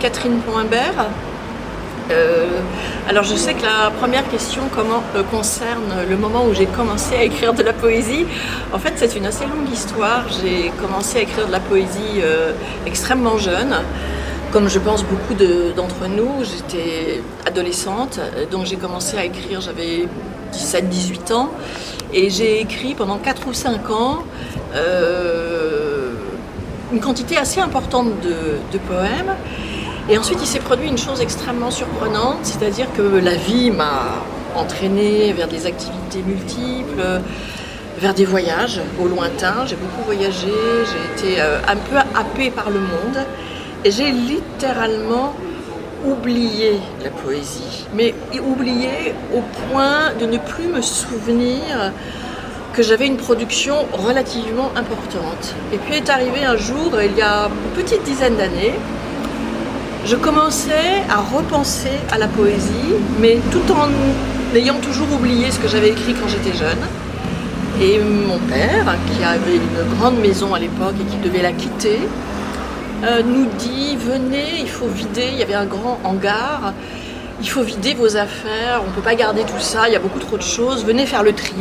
Catherine Poimbert. Alors je sais que la première question concerne le moment où j'ai commencé à écrire de la poésie. En fait, c'est une assez longue histoire. J'ai commencé à écrire de la poésie extrêmement jeune. Comme je pense beaucoup d'entre nous, j'étais adolescente, donc j'ai commencé à écrire, j'avais 17-18 ans, et j'ai écrit pendant 4 ou 5 ans une quantité assez importante de poèmes. Et ensuite, il s'est produit une chose extrêmement surprenante, c'est-à-dire que la vie m'a entraînée vers des activités multiples, vers des voyages au lointain. J'ai beaucoup voyagé, j'ai été un peu happée par le monde. Et j'ai littéralement oublié la poésie, mais oublié au point de ne plus me souvenir que j'avais une production relativement importante. Et puis est arrivé un jour, il y a une petite dizaine d'années, je commençais à repenser à la poésie, mais tout en ayant toujours oublié ce que j'avais écrit quand j'étais jeune. Et mon père, qui avait une grande maison à l'époque et qui devait la quitter, nous dit, venez, il faut vider, il y avait un grand hangar, il faut vider vos affaires, on ne peut pas garder tout ça, il y a beaucoup trop de choses, venez faire le tri.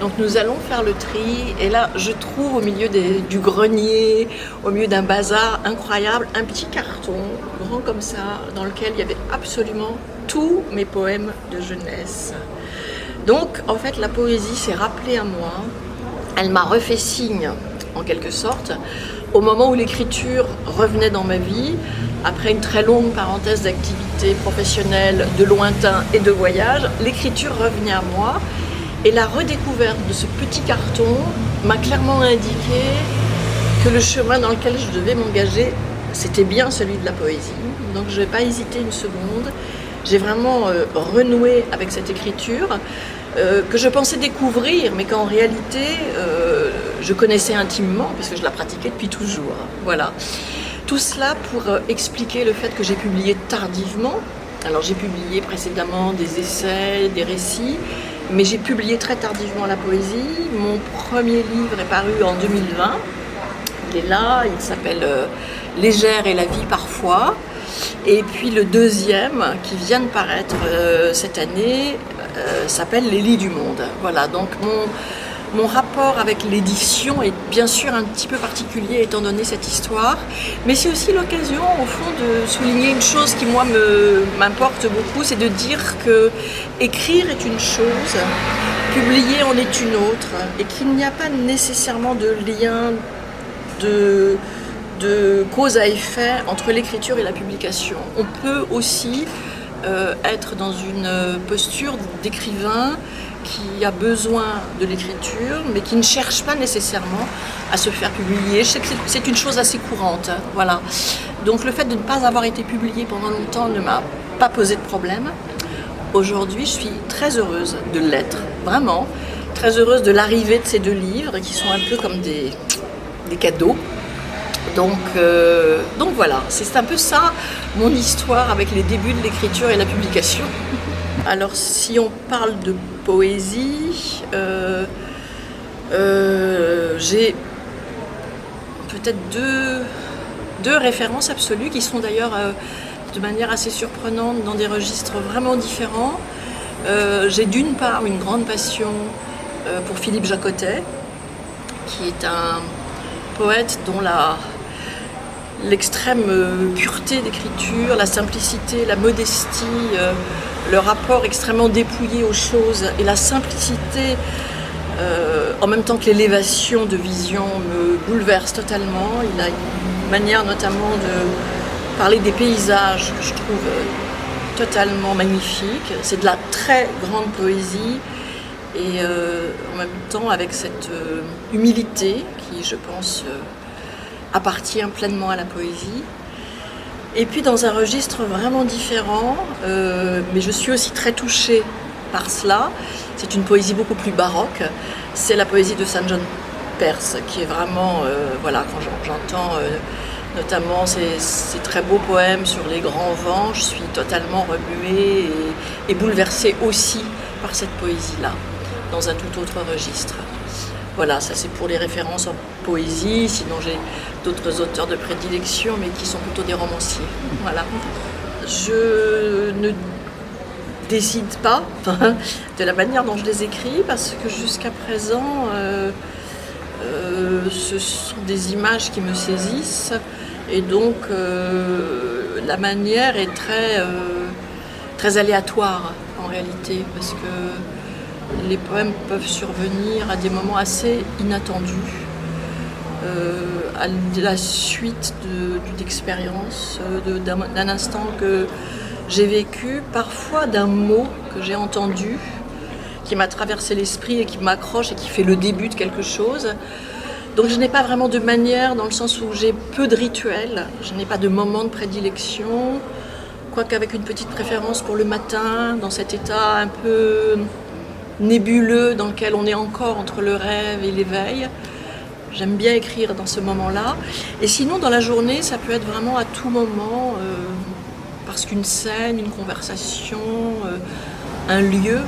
Donc nous allons faire le tri, et là je trouve au milieu du grenier, au milieu d'un bazar incroyable, un petit carton, grand comme ça, dans lequel il y avait absolument tous mes poèmes de jeunesse. Donc en fait la poésie s'est rappelée à moi, elle m'a refait signe en quelque sorte, au moment où l'écriture revenait dans ma vie, après une très longue parenthèse d'activités professionnelles, de lointain et de voyage, l'écriture revenait à moi. Et la redécouverte de ce petit carton m'a clairement indiqué que le chemin dans lequel je devais m'engager, c'était bien celui de la poésie. Donc je n'ai pas hésité une seconde. J'ai vraiment renoué avec cette écriture que je pensais découvrir, mais qu'en réalité, je connaissais intimement, puisque je la pratiquais depuis toujours. Voilà. Tout cela pour expliquer le fait que j'ai publié tardivement. Alors j'ai publié précédemment des essais, des récits, mais j'ai publié très tardivement la poésie. Mon premier livre est paru en 2020. Il est là, il s'appelle Légère et la vie parfois. Et puis le deuxième, qui vient de paraître cette année, s'appelle Les lits du monde. Voilà, donc mon rapport avec l'édition est bien sûr un petit peu particulier étant donné cette histoire, mais c'est aussi l'occasion au fond de souligner une chose qui moi m'importe beaucoup, c'est de dire que écrire est une chose, publier en est une autre, et qu'il n'y a pas nécessairement de lien de cause à effet entre l'écriture et la publication. On peut aussi être dans une posture d'écrivain qui a besoin de l'écriture, mais qui ne cherche pas nécessairement à se faire publier. Je sais que c'est une chose assez courante, hein, voilà. Donc le fait de ne pas avoir été publié pendant longtemps ne m'a pas posé de problème. Aujourd'hui, je suis très heureuse de l'être, vraiment, très heureuse de l'arrivée de ces 2 livres qui sont un peu comme des cadeaux. Donc voilà, c'est un peu ça mon histoire avec les débuts de l'écriture et la publication. Alors si on parle de poésie, j'ai peut-être deux références absolues qui sont d'ailleurs de manière assez surprenante dans des registres vraiment différents. J'ai d'une part une grande passion pour Philippe Jacotet, qui est un poète dont l'extrême pureté d'écriture, la simplicité, la modestie, le rapport extrêmement dépouillé aux choses et la simplicité, en même temps que l'élévation de vision, me bouleverse totalement. Il a une manière notamment de parler des paysages que je trouve totalement magnifique. C'est de la très grande poésie et en même temps avec cette humilité qui, je pense, appartient pleinement à la poésie. Et puis dans un registre vraiment différent, mais je suis aussi très touchée par cela, c'est une poésie beaucoup plus baroque, c'est la poésie de Saint John Perse, qui est vraiment, voilà, quand j'entends notamment ces très beaux poèmes sur les grands vents, je suis totalement remuée et bouleversée aussi par cette poésie-là, dans un tout autre registre. Voilà, ça c'est pour les références en poésie. Sinon j'ai d'autres auteurs de prédilection, mais qui sont plutôt des romanciers. Voilà. Je ne décide pas de la manière dont je les écris, parce que jusqu'à présent, ce sont des images qui me saisissent, et donc la manière est très aléatoire en réalité, parce que les poèmes peuvent survenir à des moments assez inattendus, à la suite d'une expérience, d'un instant que j'ai vécu, parfois d'un mot que j'ai entendu, qui m'a traversé l'esprit et qui m'accroche et qui fait le début de quelque chose. Donc je n'ai pas vraiment de manière, dans le sens où j'ai peu de rituels, je n'ai pas de moment de prédilection, quoique avec une petite préférence pour le matin, dans cet état un peu nébuleux dans lequel on est encore entre le rêve et l'éveil. J'aime bien écrire dans ce moment-là. Et sinon, dans la journée, ça peut être vraiment à tout moment, parce qu'une scène, une conversation, un lieu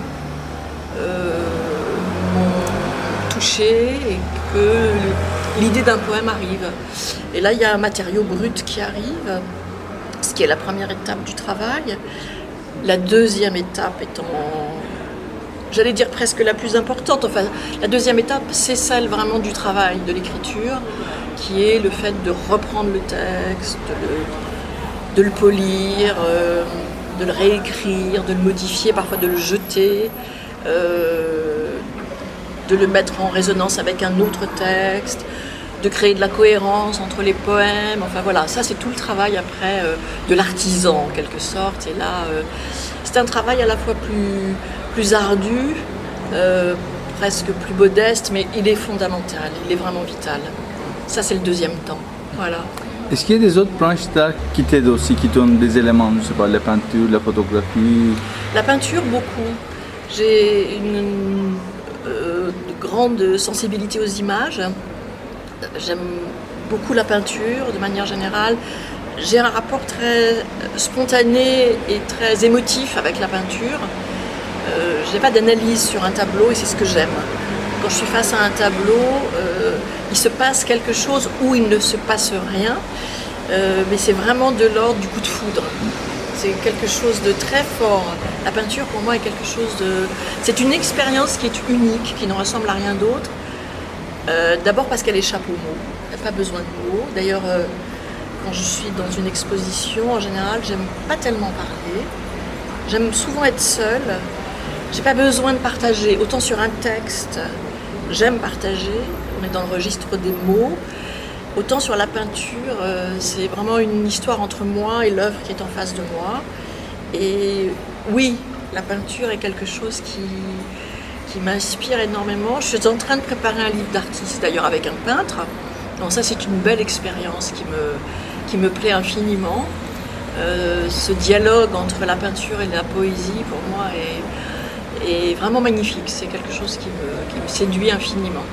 m'ont touché et que l'idée d'un poème arrive. Et là, il y a un matériau brut qui arrive, ce qui est la première étape du travail. La deuxième étape étant, j'allais dire presque la plus importante. Enfin, la deuxième étape, c'est celle vraiment du travail, de l'écriture, qui est le fait de reprendre le texte, de le polir, de le réécrire, de le modifier, parfois de le jeter, de le mettre en résonance avec un autre texte, de créer de la cohérence entre les poèmes. Enfin voilà, ça c'est tout le travail après de l'artisan en quelque sorte. Et là, c'est un travail à la fois plus ardu, presque plus modeste, mais il est fondamental, il est vraiment vital. Ça c'est le deuxième temps. Voilà. Est-ce qu'il y a des autres branches d'art qui t'aident aussi, qui donnent des éléments, je ne sais pas, la peinture, la photographie? La peinture, beaucoup. J'ai une grande sensibilité aux images. J'aime beaucoup la peinture, de manière générale. J'ai un rapport très spontané et très émotif avec la peinture. Je n'ai pas d'analyse sur un tableau et c'est ce que j'aime. Quand je suis face à un tableau, il se passe quelque chose ou il ne se passe rien, mais c'est vraiment de l'ordre du coup de foudre. C'est quelque chose de très fort. La peinture pour moi est quelque chose de... C'est une expérience qui est unique, qui ne ressemble à rien d'autre. D'abord parce qu'elle échappe aux mots. Il n'y a pas besoin de mots. D'ailleurs, quand je suis dans une exposition, en général, j'aime pas tellement parler. J'aime souvent être seule. J'ai pas besoin de partager. Autant sur un texte, j'aime partager. On est dans le registre des mots. Autant sur la peinture, c'est vraiment une histoire entre moi et l'œuvre qui est en face de moi. Et oui, la peinture est quelque chose qui m'inspire énormément. Je suis en train de préparer un livre d'artiste, d'ailleurs avec un peintre. Donc ça, c'est une belle expérience qui me plaît infiniment. Ce dialogue entre la peinture et la poésie, pour moi, est vraiment magnifique. C'est quelque chose qui me séduit infiniment.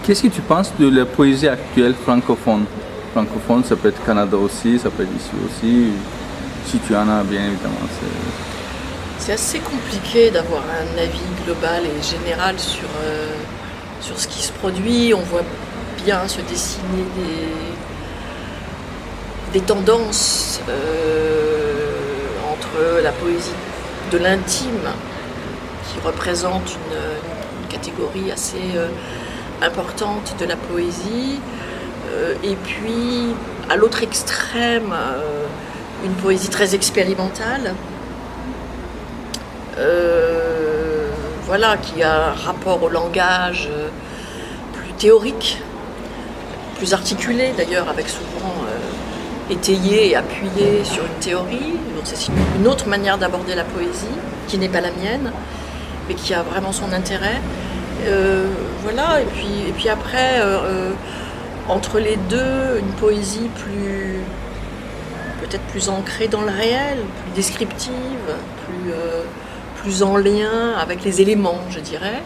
Qu'est-ce que tu penses de la poésie actuelle francophone? Francophone, ça peut être Canada aussi, ça peut être ici aussi. Si tu en as, bien évidemment. C'est assez compliqué d'avoir un avis global et général sur ce qui se produit. On voit bien se dessiner des tendances entre la poésie de l'intime, qui représente une catégorie assez importante de la poésie, et puis à l'autre extrême, une poésie très expérimentale, voilà, qui a un rapport au langage plus théorique, plus articulé d'ailleurs, avec souvent étayé et appuyé sur une théorie. Donc c'est une autre manière d'aborder la poésie, qui n'est pas la mienne, mais qui a vraiment son intérêt. Voilà, et puis après, entre les deux, une poésie peut-être plus ancrée dans le réel, plus descriptive, plus en lien avec les éléments, je dirais.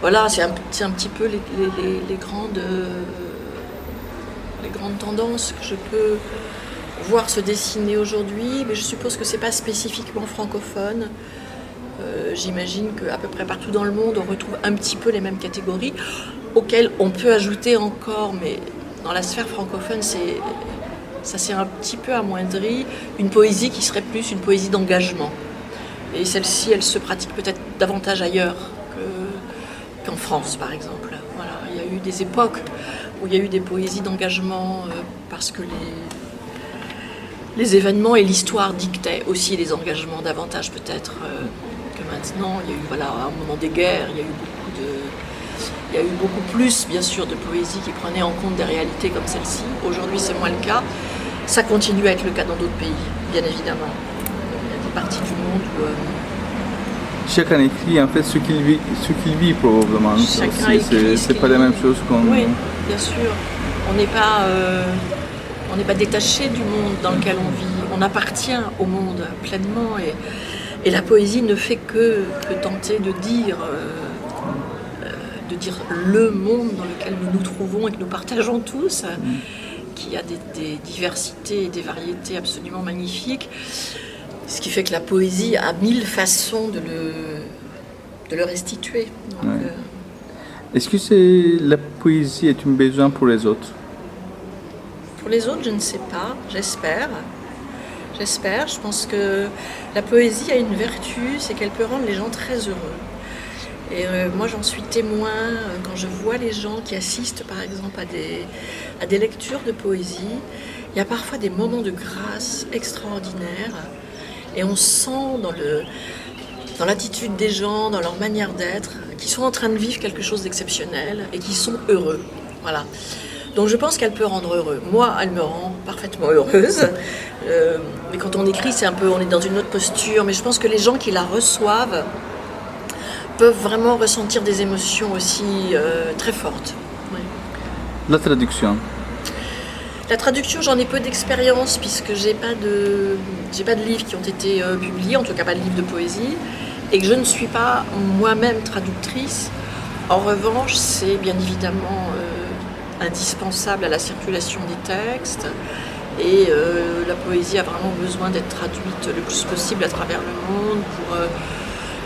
Voilà, c'est un petit peu les grandes tendances que je peux voir se dessiner aujourd'hui, mais je suppose que c'est pas spécifiquement francophone. J'imagine qu'à peu près partout dans le monde, on retrouve un petit peu les mêmes catégories, auxquelles on peut ajouter encore, mais dans la sphère francophone, ça s'est un petit peu amoindri, une poésie qui serait plus une poésie d'engagement. Et celle-ci, elle se pratique peut-être davantage ailleurs qu'en France, par exemple. Voilà, il y a eu des époques où il y a eu des poésies d'engagement parce que les événements et l'histoire dictaient aussi les engagements davantage peut-être que maintenant. Il y a eu, voilà, au moment des guerres, il y a eu beaucoup plus, bien sûr, de poésie qui prenait en compte des réalités comme celle-ci. Aujourd'hui, c'est moins le cas. Ça continue à être le cas dans d'autres pays, bien évidemment. Il y a des parties du monde où... Chacun écrit en fait ce qu'il vit probablement. Chacun écrit c'est pas la même chose qu'on... Oui, bien sûr. On n'est pas détaché du monde dans lequel on vit. On appartient au monde pleinement et la poésie ne fait que tenter de dire le monde dans lequel nous nous trouvons et que nous partageons tous, qui a des diversités et des variétés absolument magnifiques. Ce qui fait que la poésie a 1000 façons de le restituer. Donc, ouais. Est-ce que la poésie est un besoin pour les autres? Pour les autres, je ne sais pas, j'espère. Je pense que la poésie a une vertu, c'est qu'elle peut rendre les gens très heureux. Et moi, j'en suis témoin quand je vois les gens qui assistent, par exemple, à des lectures de poésie. Il y a parfois des moments de grâce extraordinaires. Et on sent dans l'attitude des gens, dans leur manière d'être, qu'ils sont en train de vivre quelque chose d'exceptionnel et qu'ils sont heureux. Voilà. Donc je pense qu'elle peut rendre heureux. Moi, elle me rend parfaitement heureuse. Mais quand on écrit, on est dans une autre posture. Mais je pense que les gens qui la reçoivent peuvent vraiment ressentir des émotions aussi très fortes. Oui. La traduction. La traduction, j'en ai peu d'expérience puisque j'ai pas de livres qui ont été publiés, en tout cas pas de livres de poésie, et que je ne suis pas moi-même traductrice. En revanche, c'est bien évidemment indispensable à la circulation des textes et la poésie a vraiment besoin d'être traduite le plus possible à travers le monde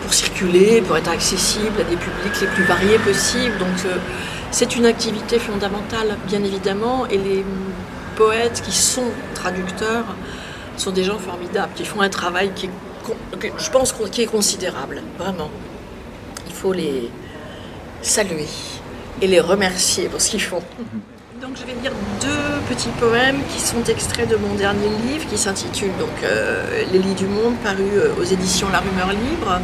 pour circuler, pour être accessible à des publics les plus variés possibles. Donc c'est une activité fondamentale, bien évidemment, et les poètes qui sont traducteurs sont des gens formidables, qui font un travail je pense, qui est considérable, vraiment. Il faut les saluer et les remercier pour ce qu'ils font. Donc je vais lire 2 petits poèmes qui sont extraits de mon dernier livre qui s'intitule donc Les Lys du Monde, paru aux éditions La Rumeur Libre.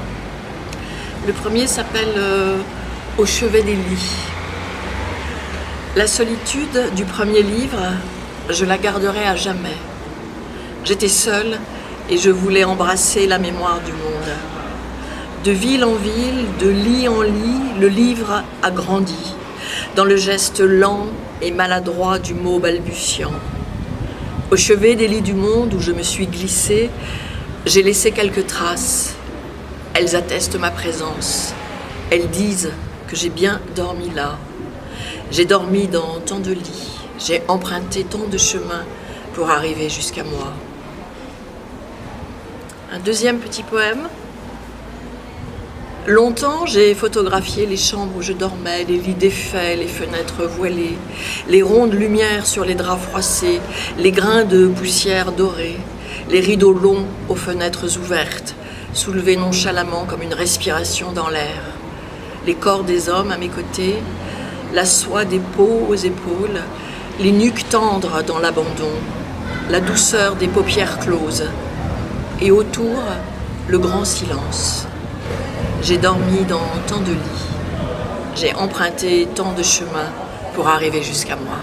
Le premier s'appelle Au chevet des lys. La solitude du premier livre, je la garderai à jamais. J'étais seule et je voulais embrasser la mémoire du monde. De ville en ville, de lit en lit, le livre a grandi, dans le geste lent et maladroit du mot balbutiant. Au chevet des lits du monde où je me suis glissée, j'ai laissé quelques traces. Elles attestent ma présence. Elles disent que j'ai bien dormi là. J'ai dormi dans tant de lits. J'ai emprunté tant de chemins pour arriver jusqu'à moi. Un deuxième petit poème. Longtemps, j'ai photographié les chambres où je dormais, les lits défaits, les fenêtres voilées, les rondes lumières sur les draps froissés, les grains de poussière dorée, les rideaux longs aux fenêtres ouvertes, soulevés nonchalamment comme une respiration dans l'air, les corps des hommes à mes côtés, la soie des peaux aux épaules, les nuques tendres dans l'abandon, la douceur des paupières closes, et autour, le grand silence. J'ai dormi dans tant de lits, j'ai emprunté tant de chemins pour arriver jusqu'à moi.